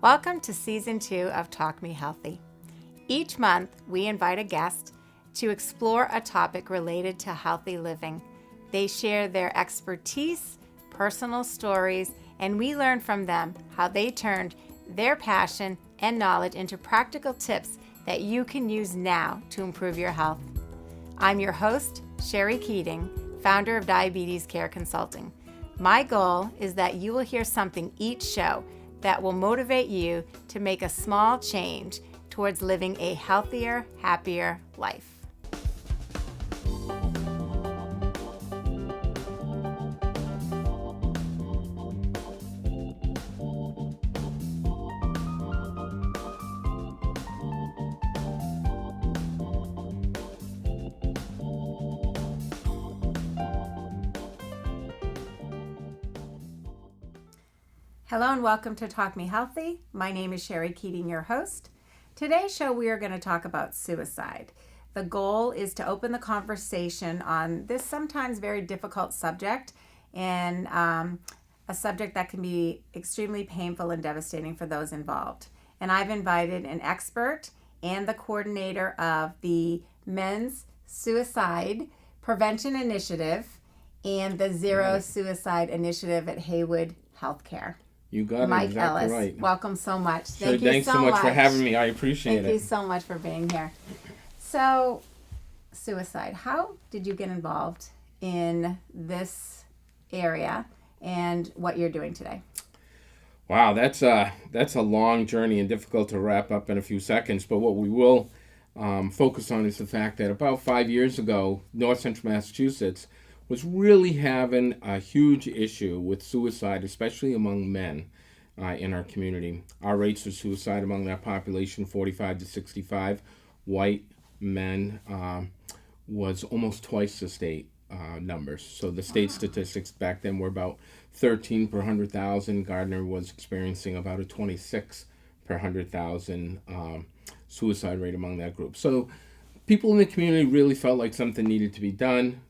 Welcome to Season 2 of Talk Me Healthy. Each month, we invite a guest to explore a topic related to healthy living. They share their expertise, personal stories, and we learn from them how they turned their passion and knowledge into practical tips that you can use now to improve your health. I'm your host, Sherrie Keating, founder of Diabetes Care Consulting. My goal is that you will hear something each show that will motivate you to make a small change towards living a healthier, happier life. Hello and welcome to Talk Me Healthy. My name is Sherrie Keating, your host. Today's show we are going to talk about suicide. The goal is to open the conversation on this sometimes very difficult subject and a subject that can be extremely painful and devastating for those involved. And I've invited an expert and the coordinator of the Men's Suicide Prevention Initiative and the Zero Suicide Initiative at Haywood Healthcare. You got it Mike exactly Ellis. right. Welcome so much. Thanks so much for having me. I appreciate it. Thank you so much for being here. So, suicide. How did you get involved in this area and what you're doing today? Wow, that's a long journey and difficult to wrap up in a few seconds. But what we will focus on is the fact that about 5 years ago, North Central Massachusetts was really having a huge issue with suicide, especially among men in our community. Our rates of suicide among that population, 45 to 65, white men, was almost twice the state numbers. So the state statistics back then were about 13 per 100,000. Gardner was experiencing about a 26 per 100,000 suicide rate among that group. So people in the community really felt like something needed to be done.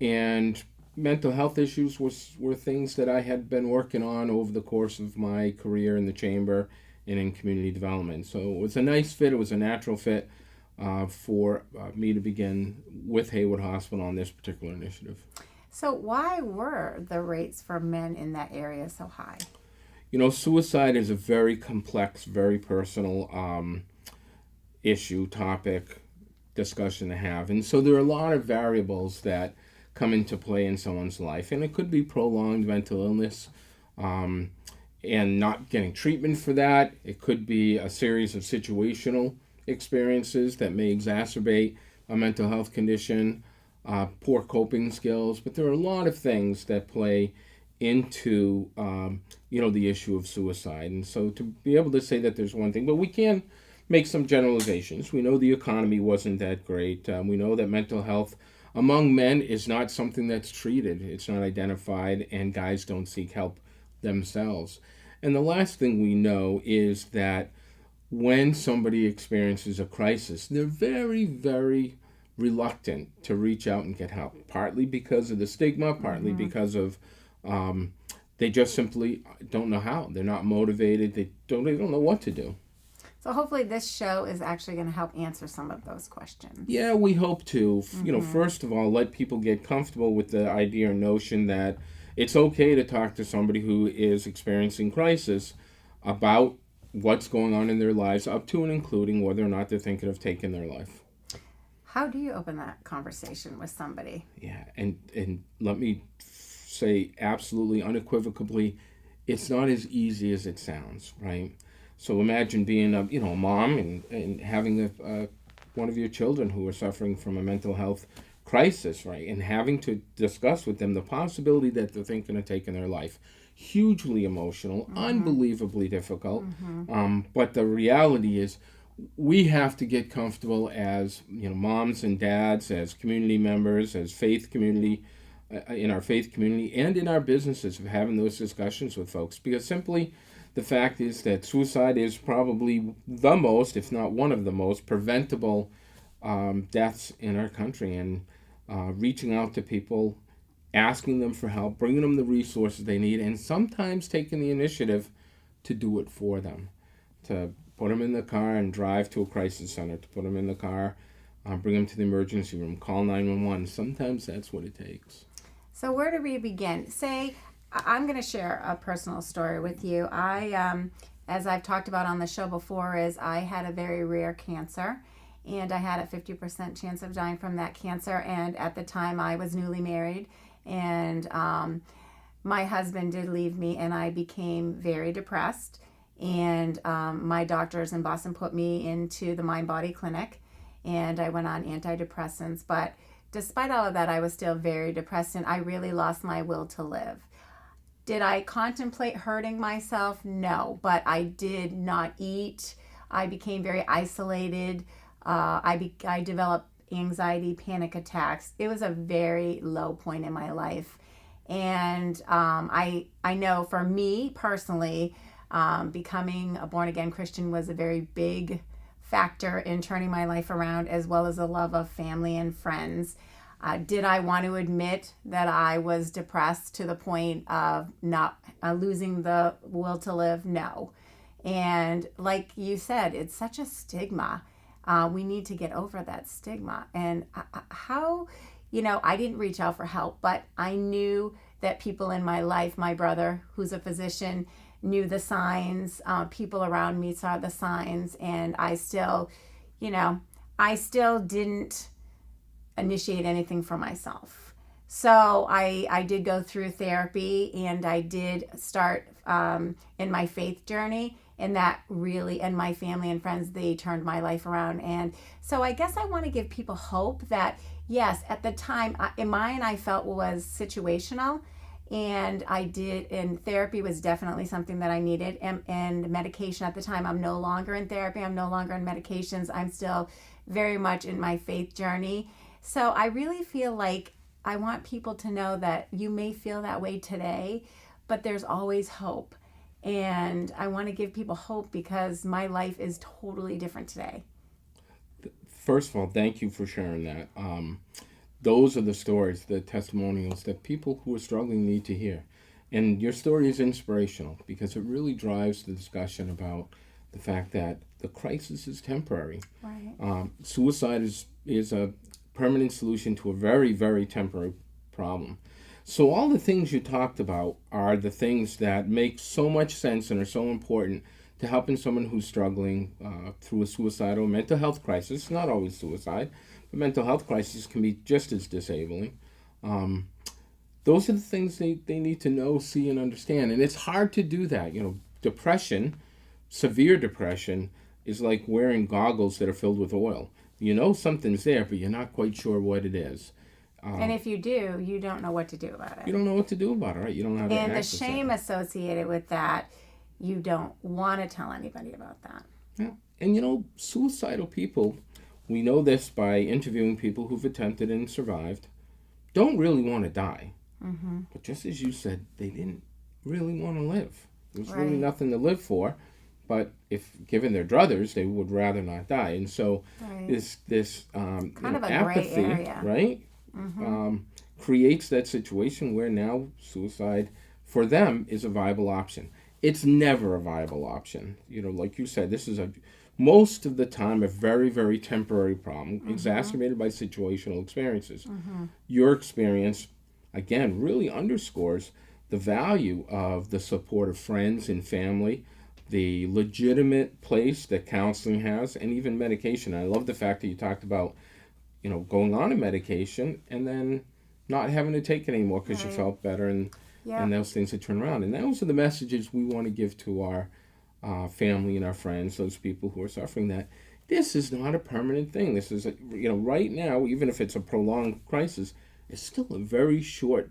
And mental health issues were things that I had been working on over the course of my career in the chamber and in community development. So it was a nice fit. It was a natural fit for me to begin with Haywood Hospital on this particular initiative. So why were the rates for men in that area so high? You know, suicide is a very complex, very personal issue, topic, discussion to have. And so there are a lot of variables that come into play in someone's life, and it could be prolonged mental illness and not getting treatment for that. It could be a series of situational experiences that may exacerbate a mental health condition, poor coping skills, but there are a lot of things that play into the issue of suicide. And so to be able to say that there's one thing, but we can make some generalizations. We know the economy wasn't that great. We know that mental health among men is not something that's treated. It's not identified, and guys don't seek help themselves. And the last thing we know is that when somebody experiences a crisis, they're very, very reluctant to reach out and get help, partly because of the stigma, partly because of they just simply don't know how. They're not motivated. They don't know what to do. So hopefully this show is actually going to help answer some of those questions. Yeah, we hope to. First of all, let people get comfortable with the idea or notion that it's okay to talk to somebody who is experiencing crisis about what's going on in their lives, up to and including whether or not they're thinking of taking their life. How do you open that conversation with somebody? Yeah, and let me say absolutely unequivocally, it's not as easy as it sounds, right? So imagine being a mom and having one of your children who are suffering from a mental health crisis, right? And having to discuss with them the possibility that they're thinking of taking their life. Hugely emotional, unbelievably difficult. But the reality is we have to get comfortable as moms and dads, as community members, as faith community, in our faith community and in our businesses, of having those discussions with folks, because simply the fact is that suicide is probably the most, if not one of the most, preventable deaths in our country. And reaching out to people, asking them for help, bringing them the resources they need, and sometimes taking the initiative to do it for them, to put them in the car and drive to a crisis center, to put them in the car, bring them to the emergency room, call 911. Sometimes that's what it takes. So where do we begin? Say, I'm going to share a personal story with you. As I've talked about on the show before, is I had a very rare cancer, and I had a 50% chance of dying from that cancer. And at the time, I was newly married, and my husband did leave me, and I became very depressed. And my doctors in Boston put me into the Mind Body Clinic, and I went on antidepressants. But despite all of that, I was still very depressed, and I really lost my will to live. Did I contemplate hurting myself? No, but I did not eat. I became very isolated. I developed anxiety, panic attacks. It was a very low point in my life. And I know for me personally, becoming a born-again Christian was a very big factor in turning my life around, as well as the love of family and friends. Did I want to admit that I was depressed to the point of not losing the will to live? No. And like you said, it's such a stigma. We need to get over that stigma. And how, I didn't reach out for help, but I knew that people in my life, my brother, who's a physician, knew the signs. People around me saw the signs, and I still didn't initiate anything for myself. So I did go through therapy, and I did start in my faith journey, and that really, and my family and friends, they turned my life around. And so I guess I want to give people hope that, yes, at the time, mine I felt was situational, and and therapy was definitely something that I needed, and medication at the time. I'm no longer in therapy. I'm no longer in medications. I'm still very much in my faith journey. So I really feel like I want people to know that you may feel that way today, but there's always hope. And I want to give people hope because my life is totally different today. First of all, thank you for sharing that. Those are the stories, the testimonials that people who are struggling need to hear. And your story is inspirational because it really drives the discussion about the fact that the crisis is temporary. Right. Suicide is a permanent solution to a very, very temporary problem. So all the things you talked about are the things that make so much sense and are so important to helping someone who's struggling through a suicidal mental health crisis. Not always suicide, but mental health crisis can be just as disabling. Those are the things they need to know, see, and understand. And it's hard to do that. Depression, severe depression, is like wearing goggles that are filled with oil. You know something's there, but you're not quite sure what it is. And if you do, you don't know what to do about it. You don't know what to do about it, right? You don't know how to And the access shame it. associated with that, you don't want to tell anybody about that. Yeah. And suicidal people, we know this by interviewing people who've attempted and survived, don't really want to die. Mm-hmm. But just as you said, they didn't really want to live. There's Right. really nothing to live for. But if given their druthers, they would rather not die. And so Right. this kind of a apathy, gray area, right, creates that situation where now suicide for them is a viable option. It's never a viable option. Like you said, this is most of the time a very, very temporary problem, exacerbated by situational experiences. Your experience, again, really underscores the value of the support of friends and family, the legitimate place that counseling has, and even medication. I love the fact that you talked about, going on a medication and then not having to take it anymore because you Right. felt better, and those things that turn around. And those are the messages we want to give to our family and our friends, those people who are suffering, that this is not a permanent thing. This is, right now, even if it's a prolonged crisis, it's still a very short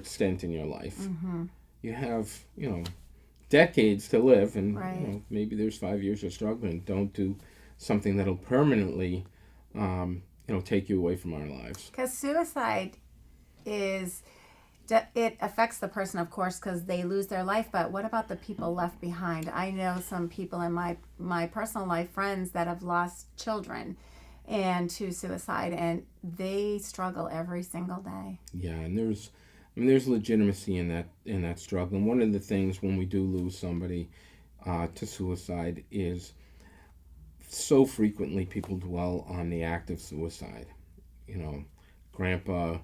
stint in your life. You have, decades to live, and Right. maybe there's 5 years of struggling. Don't do something that'll permanently, take you away from our lives. Because suicide it affects the person, of course, because they lose their life. But what about the people left behind? I know some people in my personal life, friends that have lost children and to suicide, and they struggle every single day. Yeah, and there's I mean, there's legitimacy in that struggle. And one of the things when we do lose somebody to suicide is so frequently people dwell on the act of suicide. You know, Grandpa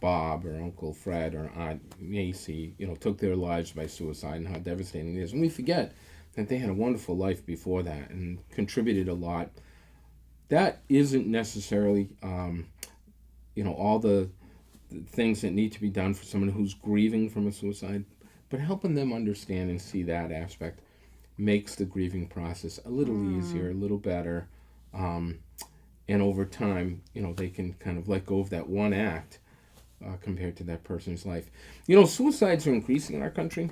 Bob or Uncle Fred or Aunt Macy, took their lives by suicide and how devastating it is. And we forget that they had a wonderful life before that and contributed a lot. That isn't necessarily, all the things that need to be done for someone who's grieving from a suicide, but helping them understand and see that aspect makes the grieving process a little easier, a little better. And over time, they can kind of let go of that one act compared to that person's life. Suicides are increasing in our country.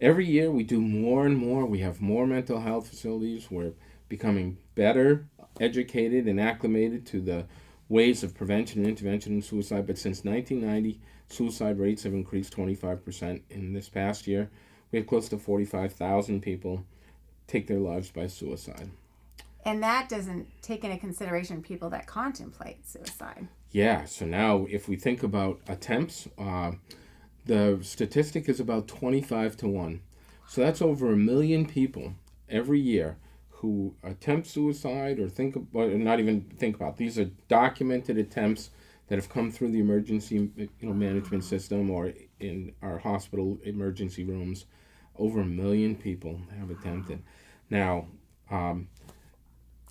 Every year we do more and more. We have more mental health facilities. We're becoming better educated and acclimated to the ways of prevention and intervention in suicide. But since 1990, suicide rates have increased 25%. In this past year, we had close to 45,000 people take their lives by suicide. And that doesn't take into consideration people that contemplate suicide. Yeah, so now if we think about attempts, the statistic is about 25 to 1. So that's over 1 million people every year who attempt suicide or not even think about. These are documented attempts that have come through the emergency management system or in our hospital emergency rooms. Over 1 million people have attempted. Now,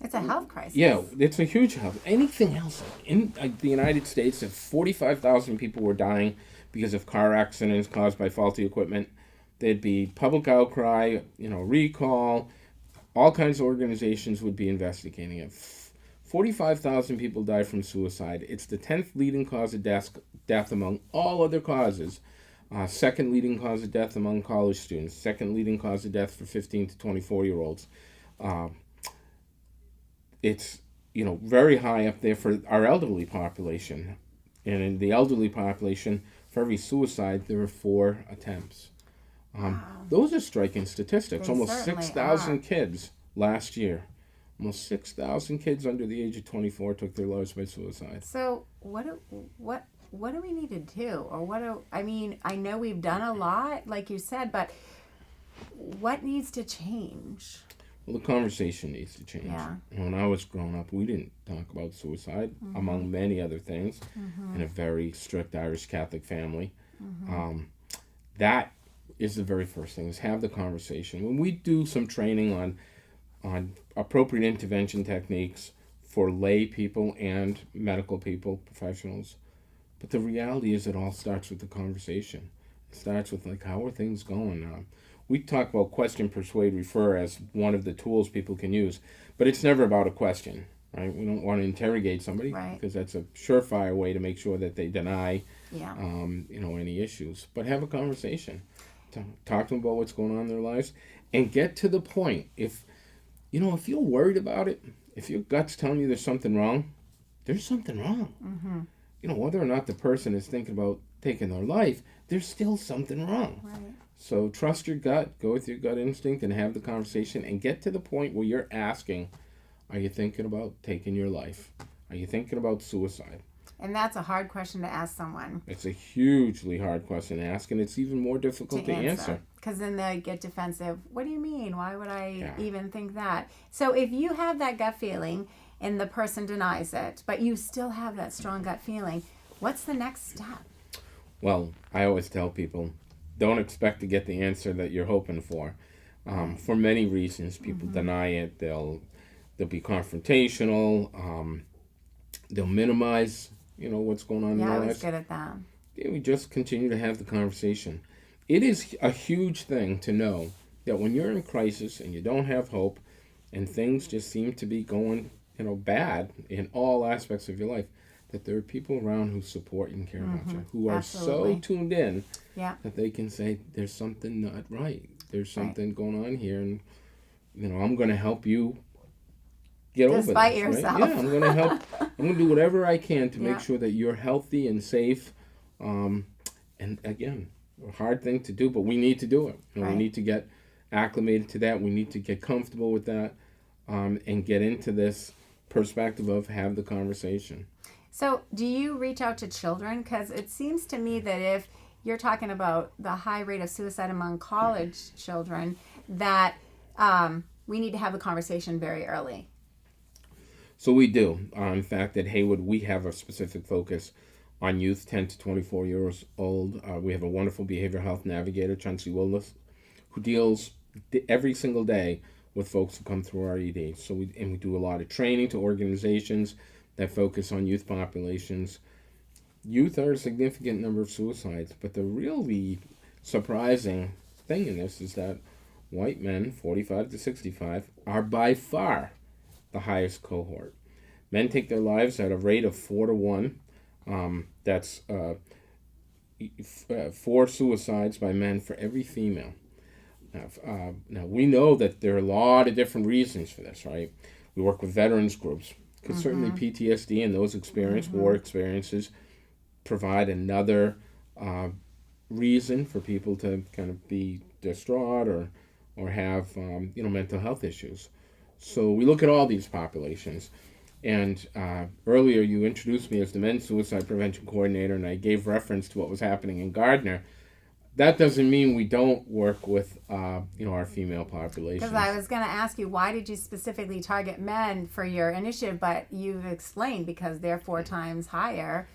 it's a health crisis. Yeah, it's a huge health. Anything else? In the United States, if 45,000 people were dying because of car accidents caused by faulty equipment, there'd be public outcry, recall. All kinds of organizations would be investigating it. 45,000 people die from suicide. It's the 10th leading cause of death among all other causes. Second leading cause of death among college students. Second leading cause of death for 15 to 24-year-olds. It's very high up there for our elderly population. And in the elderly population, for every suicide, there are 4 attempts. Those are striking statistics. They Almost certainly 6,000 are. kids last year. Almost 6,000 kids under the age of 24 took their lives by suicide. So what do we need to do? Or I know we've done a lot, like you said, but what needs to change? Well, the conversation needs to change. Yeah. When I was growing up, we didn't talk about suicide, among many other things, in a very strict Irish Catholic family. That is the very first thing, is have the conversation. When we do some training on appropriate intervention techniques for lay people and medical people, professionals, but the reality is it all starts with the conversation. It starts with, how are things going? We talk about question, persuade, refer as one of the tools people can use, but it's never about a question, right? We don't want to interrogate somebody, right, because that's a surefire way to make sure that they deny, yeah, any issues. But have a conversation, talk to them about what's going on in their lives, and get to the point. If you're worried about it, if your gut's telling you there's something wrong, there's something wrong. Whether or not the person is thinking about taking their life, there's still something wrong. Right. So trust your gut, go with your gut instinct, and have the conversation, and get to the point where you're asking, are you thinking about taking your life? Are you thinking about suicide? And that's a hard question to ask someone. It's a hugely hard question to ask, and it's even more difficult to answer. Because then they get defensive. What do you mean? Why would I even think that? So if you have that gut feeling and the person denies it, but you still have that strong gut feeling, what's the next step? Well, I always tell people, don't expect to get the answer that you're hoping for. For many reasons, people deny it. They'll be confrontational. They'll minimize, what's going on in their lives. I was good at that. Yeah, we just continue to have the conversation. It is a huge thing to know that when you're in crisis and you don't have hope and things just seem to be going, bad in all aspects of your life, that there are people around who support and care about you, who are so tuned in that they can say, there's something not right. There's something going on here, and, I'm going to help you get over this. Despite yourself. Right? Yeah, I'm going to help. I'm going to do whatever I can to make sure that you're healthy and safe. And again, a hard thing to do, but we need to do it. We need to get acclimated to that. We need to get comfortable with that, and get into this perspective of have the conversation. So do you reach out to children? Because it seems to me that if you're talking about the high rate of suicide among college children, that we need to have the conversation very early. So we do. In fact, at Haywood, we have a specific focus on youth 10 to 24 years old. We have a wonderful behavioral health navigator, Chauncey Willis, who deals every single day with folks who come through our ED. So we do a lot of training to organizations that focus on youth populations. Youth are a significant number of suicides, but the really surprising thing in this is that white men, 45 to 65, are by far the highest cohort. Men take their lives at a rate of 4 to 1. That's 4 suicides by men for every female. Now, we know that there are a lot of different reasons for this, right? We work with veterans groups, because certainly PTSD and those war experiences provide another reason for people to kind of be distraught or have mental health issues. So we look at all these populations. And earlier you introduced me as the Men's Suicide Prevention Coordinator, and I gave reference to what was happening in Gardner. That doesn't mean we don't work with our female population. Because I was going to ask you, why did you specifically target men for your initiative? But you've explained because they're 4 times higher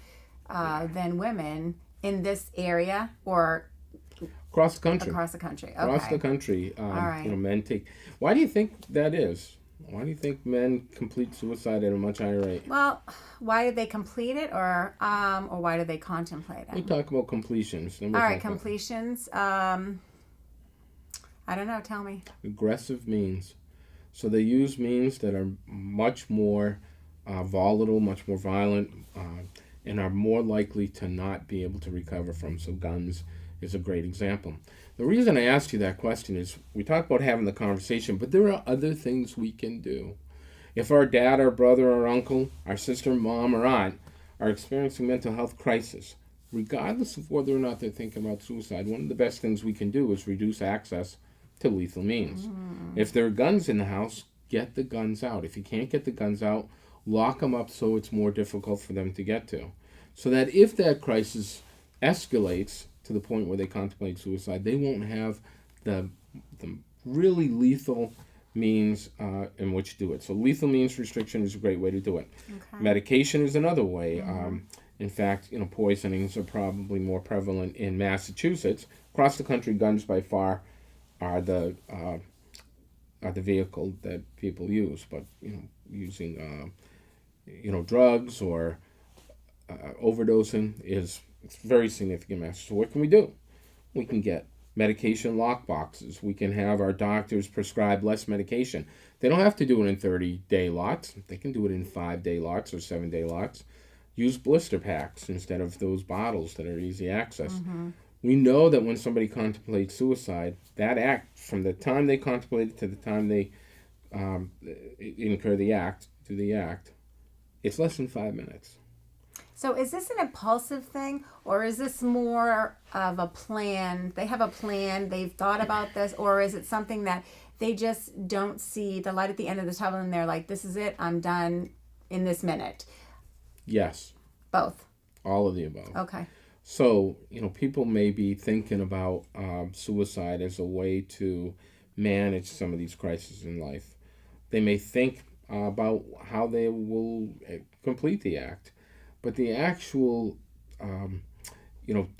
than women in this area or across the country. Across the country. Okay. Across the country. All right. Men take. Why do you think that is? Why do you think men complete suicide at a much higher rate? Well, why did they complete it, or why did they contemplate it? We talk about completions. All right, completions. I don't know. Tell me. Aggressive means. So they use means that are much more volatile, much more violent, and are more likely to not be able to recover from. So guns is a great example. The reason I asked you that question is we talk about having the conversation, but there are other things we can do. If our dad or brother or uncle, our sister, mom, or aunt are experiencing mental health crisis, regardless of whether or not they're thinking about suicide, one of the best things we can do is reduce access to lethal means. If there are guns in the house, get the guns out. If you can't get the guns out, lock them up so it's more difficult for them to get to. So that if that crisis escalates to the point where they contemplate suicide, they won't have the really lethal means in which to do it. So lethal means restriction is a great way to do it. Okay. Medication is another way. In fact, poisonings are probably more prevalent in Massachusetts. Across the country, guns by far are the vehicle that people use. But using drugs or overdosing is very significant message. So what can we do? We can get medication lock boxes. We can have our doctors prescribe less medication. They don't have to do it in 30-day lots. They can do it in 5-day lots or 7-day lots. Use blister packs instead of those bottles that are easy access. We know that when somebody contemplates suicide, that act, from the time they contemplate it to the time they do the act, it's less than 5 minutes. So is this an impulsive thing, or is this more of a plan? They have a plan, they've thought about this, or is it something that they just don't see the light at the end of the tunnel and they're like, this is it, I'm done in this minute? Yes. Both? All of the above. Okay. So, people may be thinking about suicide as a way to manage some of these crises in life. They may think about how they will complete the act. But the actual,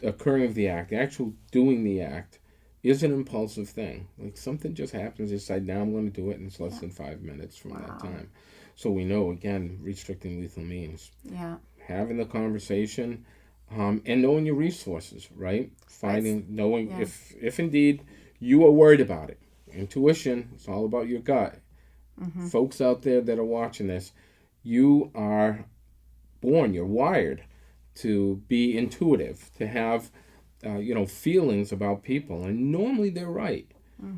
occurring of the act, the actual doing the act, is an impulsive thing. Like something just happens, you decide, now I'm going to do it, and it's less than 5 minutes from that time. So we know, again, restricting lethal means. Yeah. Having the conversation, and knowing your resources, right? Knowing if indeed you are worried about it. Intuition, it's all about your gut. Folks out there that are watching this, you are born, you're wired to be intuitive, to have feelings about people, and normally they're right.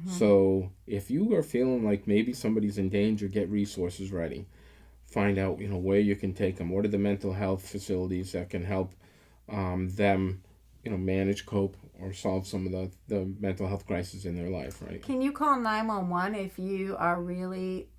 So if you are feeling like maybe somebody's in danger, get resources ready. Find out where you can take them. What are the mental health facilities that can help them manage, cope, or solve some of the mental health crises in their life, right? Can you call 911 if you are really,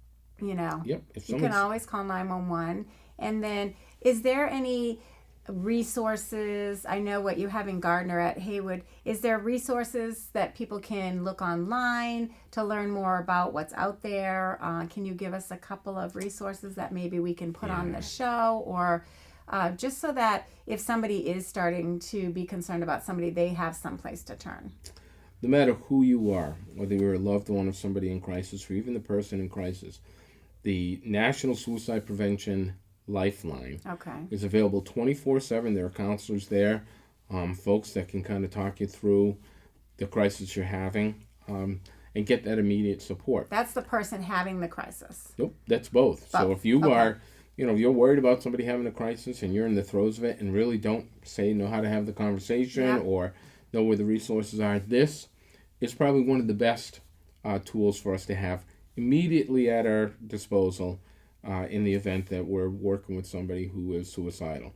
Yep. You can always call 911. And then, is there any resources? I know what you have in Gardner at Haywood. Is there resources that people can look online to learn more about what's out there? Can you give us a couple of resources that maybe we can put on the show, or just so that if somebody is starting to be concerned about somebody, they have someplace to turn? No matter who you are, whether you're a loved one of somebody in crisis or even the person in crisis, the National Suicide Prevention Lifeline is available 24/7. There are counselors there, folks that can kind of talk you through the crisis you're having, and get that immediate support. That's the person having the crisis. Nope, that's both. So if you are, you're worried about somebody having a crisis and you're in the throes of it and really don't know how to have the conversation or know where the resources are, this is probably one of the best tools for us to have immediately at our disposal in the event that we're working with somebody who is suicidal.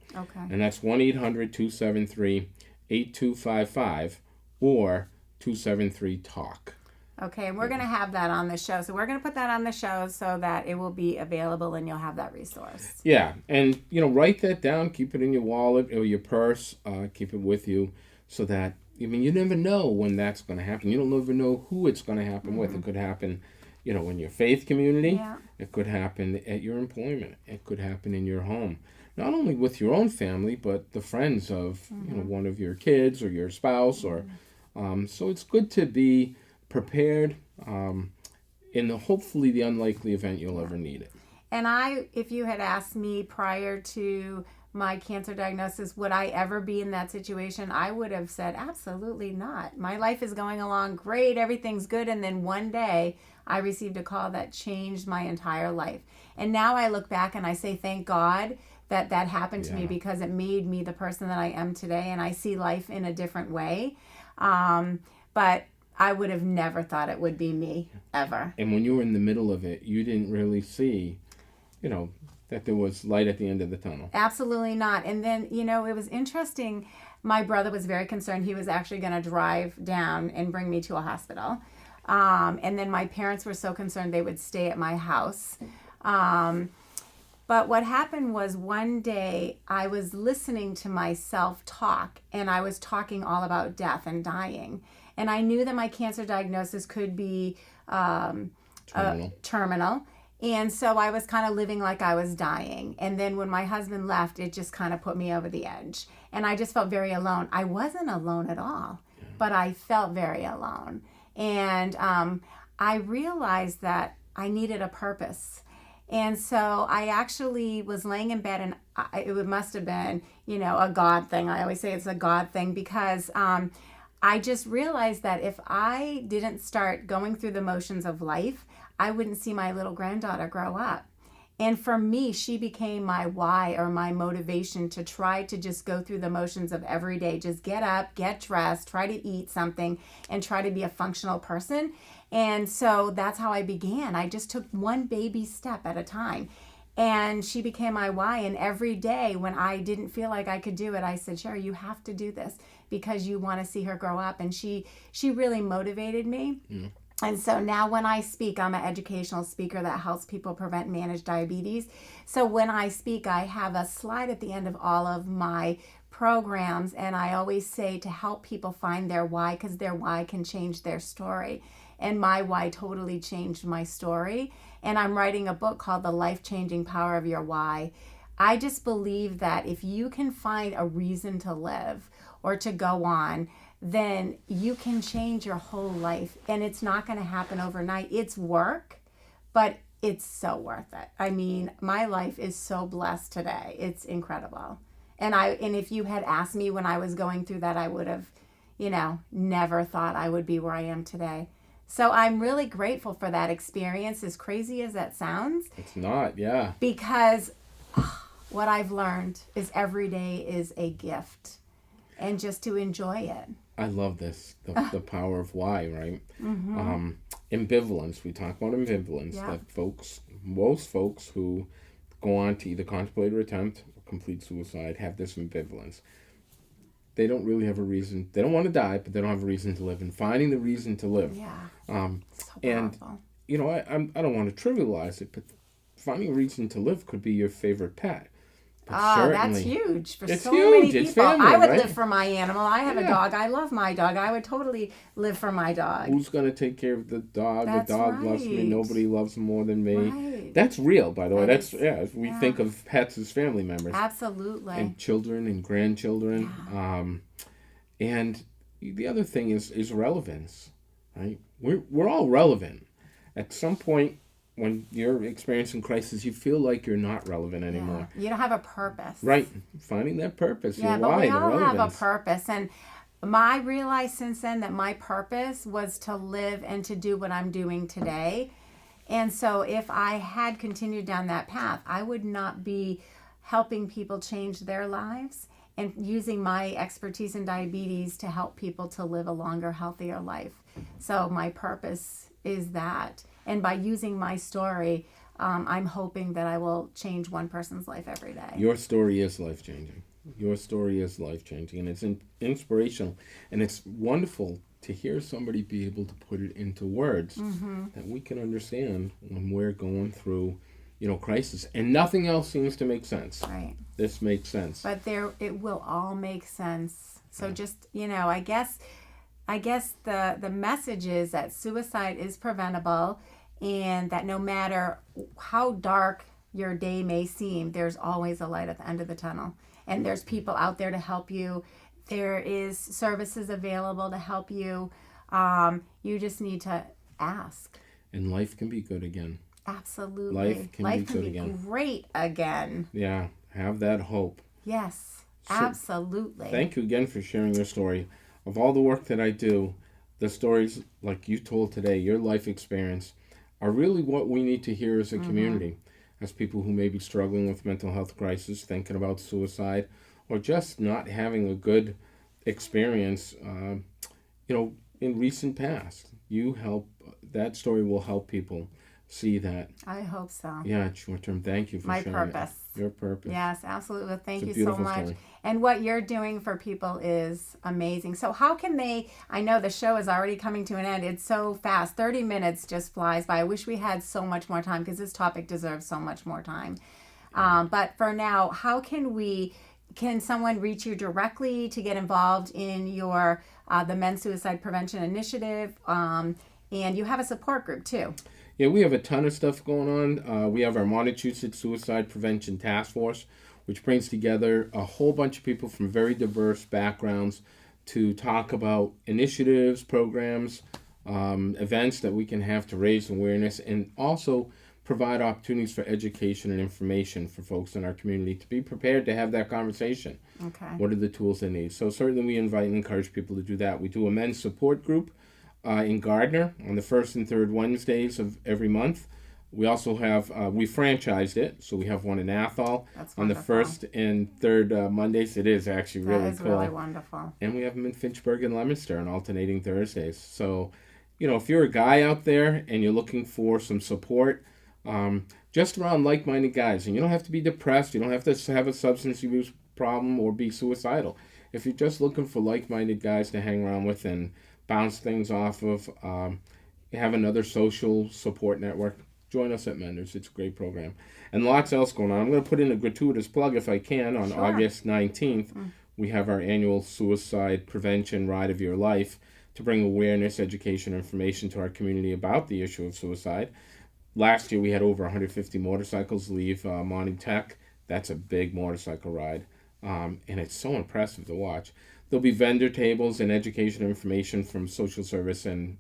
And that's 1-800-273-8255 or 273-TALK. Okay, and we're going to have that on the show. So we're going to put that on the show so that it will be available and you'll have that resource. Yeah, and write that down, keep it in your wallet or your purse, keep it with you so that, you never know when that's going to happen. You don't ever know who it's going to happen with. It could happen in your faith community. It could happen at your employment. It could happen in your home. Not only with your own family, but the friends of one of your kids or your spouse. Or so it's good to be prepared in hopefully the unlikely event you'll ever need it. And if you had asked me prior to my cancer diagnosis, would I ever be in that situation? I would have said, absolutely not. My life is going along great. Everything's good. And then one day I received a call that changed my entire life. And now I look back and I say, thank God that happened to me, because it made me the person that I am today. And I see life in a different way. But I would have never thought it would be me, ever. And when you were in the middle of it, you didn't really see, that there was light at the end of the tunnel. Absolutely not. And then, it was interesting. My brother was very concerned. He was actually going to drive down and bring me to a hospital. And then my parents were so concerned they would stay at my house. But what happened was one day I was listening to myself talk, and I was talking all about death and dying. And I knew that my cancer diagnosis could be terminal. And so I was kind of living like I was dying. And then when my husband left, it just kind of put me over the edge. And I just felt very alone. I wasn't alone at all, but I felt very alone. And I realized that I needed a purpose. And so I actually was laying in bed, and it must have been, a God thing. I always say it's a God thing, because I just realized that if I didn't start going through the motions of life, I wouldn't see my little granddaughter grow up. And for me, she became my why, or my motivation to try to just go through the motions of every day. Just get up, get dressed, try to eat something, and try to be a functional person. And so that's how I began. I just took one baby step at a time. And she became my why. And every day when I didn't feel like I could do it, I said, Sherrie, you have to do this because you want to see her grow up. And she really motivated me. Mm. And so now when I speak, I'm an educational speaker that helps people prevent and manage diabetes. So when I speak, I have a slide at the end of all of my programs. And I always say to help people find their why, because their why can change their story. And my why totally changed my story. And I'm writing a book called The Life-Changing Power of Your Why. I just believe that if you can find a reason to live or to go on, then you can change your whole life. And it's not going to happen overnight. It's work, but it's so worth it. I mean, my life is so blessed today. It's incredible. And if you had asked me when I was going through that, I would have, never thought I would be where I am today. So I'm really grateful for that experience, as crazy as that sounds. It's not, yeah. Because what I've learned is every day is a gift, and just to enjoy it. I love this, the power of why, right? Mm-hmm. Ambivalence. We talk about ambivalence. Yeah. That most folks who go on to either contemplate or attempt or complete suicide have this ambivalence. They don't really have a reason. They don't want to die, but they don't have a reason to live. And finding the reason to live. Yeah. So powerful. And I don't want to trivialize it, but finding a reason to live could be your favorite pet. But that's huge for it's so huge. many It's people. family, I would right? live for my animal. I have a Yeah. dog. I love my dog. I would totally live for my dog. Who's going to take care of the dog? That's the dog loves me. right. Nobody loves him more than me. Right. That's real, by the way. That is- If we think of pets as family members. Absolutely. And children and grandchildren. And the other thing is relevance, right? We're all relevant. At some point, when you're experiencing crisis, you feel like you're not relevant anymore. You don't have a purpose. Right. Finding that purpose. Yeah, your but why, we the all have a relevance. purpose. And I realized since then that my purpose was to live and to do what I'm doing today. And so if I had continued down that path, I would not be helping people change their lives and using my expertise in diabetes to help people to live a longer, healthier life. So my purpose is that. And by using my story, I'm hoping that I will change one person's life every day. Your story is life-changing. Your story is life-changing, and it's inspirational. And it's wonderful to hear somebody be able to put it into words that we can understand when we're going through, crisis. And nothing else seems to make sense. Right. This makes sense. But it will all make sense. So just, I guess the message is that suicide is preventable, and that no matter how dark your day may seem, there's always a light at the end of the tunnel. And there's people out there to help you. There is services available to help you. You just need to ask. And life can be good again. Absolutely. Life can be good again. Great again. Yeah, have that hope. Yes, absolutely. Thank you again for sharing your story. Of all the work that I do, the stories like you told today, your life experience, are really what we need to hear as a community, as people who may be struggling with mental health crisis, thinking about suicide, or just not having a good experience, in recent past. That story will help people see that. I hope so. Yeah, short term. Thank you for My sharing purpose. Your purpose. Yes, absolutely. Thank you so beautiful much. story. And what you're doing for people is amazing. So how can they, I know the show is already coming to an end. It's so fast. 30 minutes just flies by. I wish we had so much more time because this topic deserves so much more time. But for now, how can someone reach you directly to get involved in your the Men's Suicide Prevention Initiative? And you have a support group too. Yeah, we have a ton of stuff going on. We have our Massachusetts Suicide Prevention Task Force, which brings together a whole bunch of people from very diverse backgrounds to talk about initiatives, programs, events that we can have to raise awareness, and also provide opportunities for education and information for folks in our community to be prepared to have that conversation. Okay. What are the tools they need? So certainly we invite and encourage people to do that. We do a men's support group in Gardner on the first and third Wednesdays of every month. We also have, we franchised it, so we have one in Athol on the first and third Mondays. It is actually really cool. That is really wonderful. And we have them in Finchburg and Leominster on alternating Thursdays. So, if you're a guy out there and you're looking for some support, just around like-minded guys, and you don't have to be depressed, you don't have to have a substance abuse problem or be suicidal. If you're just looking for like-minded guys to hang around with and bounce things off of, have another social support network, join us at Menders. It's a great program. And lots else going on. I'm going to put in a gratuitous plug if I can. On August 19th, we have our annual Suicide Prevention Ride of Your Life to bring awareness, education, information to our community about the issue of suicide. Last year, we had over 150 motorcycles leave Monty Tech. That's a big motorcycle ride, and it's so impressive to watch. There'll be vendor tables and education information from social service and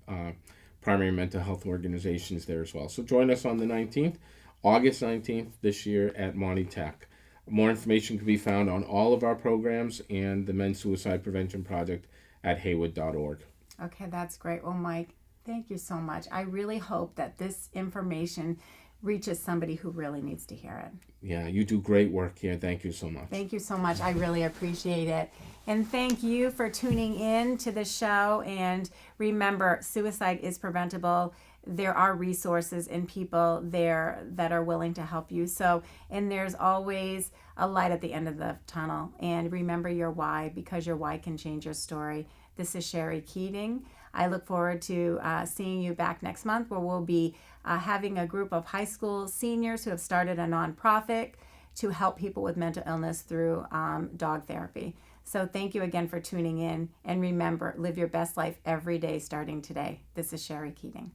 primary mental health organizations there as well. So join us on the 19th, August 19th this year at Monty Tech. More information can be found on all of our programs and the Men's Suicide Prevention Project at haywood.org. Okay, that's great. Well, Mike, thank you so much. I really hope that this information reaches somebody who really needs to hear it. Yeah, you do great work here. Thank you so much. Thank you so much. I really appreciate it. And thank you for tuning in to the show. And remember, suicide is preventable. There are resources and people there that are willing to help you. So, and there's always a light at the end of the tunnel. And remember your why, because your why can change your story. This is Sherrie Keating. I look forward to seeing you back next month, where we'll be having a group of high school seniors who have started a nonprofit to help people with mental illness through dog therapy. So thank you again for tuning in. And remember, live your best life every day starting today. This is Sherrie Keating.